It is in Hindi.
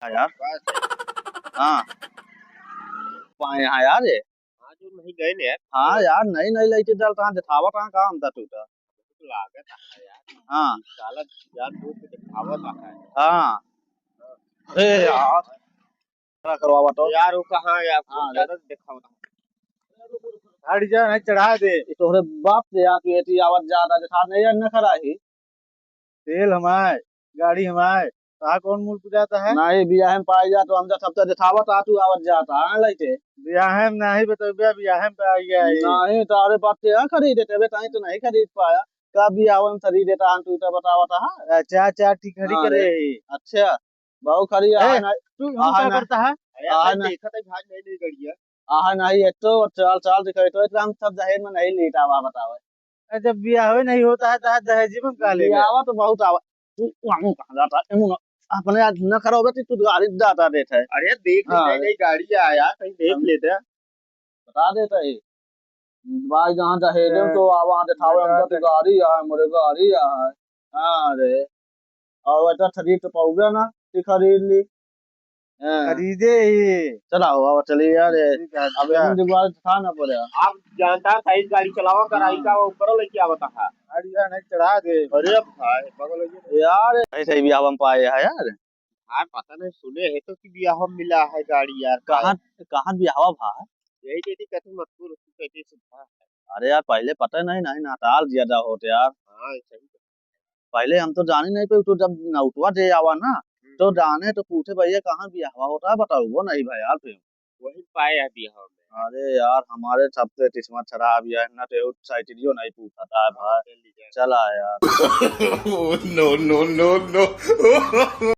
हाँ यार। बस हाँ पाए हाँ यार ये। हाँ जो नहीं गए ने यार हाँ यार नई नई लाइट डल कहाँ दिखावा कहाँ काम था टूटा। तो लागत है यार हाँ साला जान बूझ के दिखावत है। हाँ। अरे यार क्या करवावा तो। यार वो कहाँ यार हाँ बहुत रे ज्यादा दिखावत हट जा नहीं चढ़ा दे। ये तोहरे बाप से यार तू एटी आवाज ज्यादा दिखा नहीं यार न खरा ही। तेल हमारे गाड़ी हमारे कहा कौन मूल पुजाता है। नहीं बियाह में पाई जा तो हम जब सब दिखावा था तू आवाज जाता हाँ लाइटे। ब्याह में नहीं बतौबिया ब्याह पे आ गया ये। नहीं तारे बाप से यहाँ खरीदे थे ताई तो नहीं खरीद पाया। का बियाह में खरीदे था तू तो बतावा था हाँ। चार चार टिकड़ी हाँ करे रे ही। अच्छा बहु खरी ए आहा नहीं। तू हम आहा क्या नहीं। करता है। है यार आहा नहीं नहीं। देखा था भाग नहीं नहीं गड़ी है। आहा नहीं एक तो चाल चाल दिखाई तो हम सब दहेज में नहीं लेटा हुआ बताओ। जब ब्याह नहीं होता है तो दहेज में का ले गए। बियावा तो बहुत आवा तू वहां कहाँ जाता इमुन अपने आज न करो बे तू गाड़ी दाता देता है। अरे देख ले हाँ नई नई गाड़ी है यार कहीं देख हम लेते हैं। बता देता है। भाई जहाँ दहेज में तो आवा दिखावे हम लगा तो गाड़ी आ मोरे गाड़ी आ। हाँ रे और ऐसा खरीद तो पाओगे ना कि खरीद ली। हाँ खरीदे ही। चला हुआ चलिए यार ये। अब अच्छा हम दोबारा था ना पड़ेगा। आप जानता है सही गाड़ी चलावा कराई हाँ का वो ऊपर लेके आवता है। हट जा नहीं चढ़ा दे। अरे भाई बगल ये यार ऐसे ही भी हम पाए हैं यार। यार पता नहीं सुने है तो कि बियाह में मिला है गाड़ी यार पाया। कहाँ कहाँ भी हवा भाई। यही कहती कहते मजबूर कहती सुधा है। अरे यार पहले पता नहीं नहीं नाताल ज्यादा होते यार। हाँ सही पहले हम तो जाने नहीं पे तो जब नौटवा दे आवा ना हम्म, तो जाने तो पूछे भैया कहाँ भी हवा होता है बताओ वो नहीं भाई यार फिर। वही पाए है बियाह में। अरे यार हमारे सबसे किस्मत खराब है ना तो साइकिलियो नहीं पूछा था हाँ भाई। चल लीजिए। चला यार। no, no, no, no.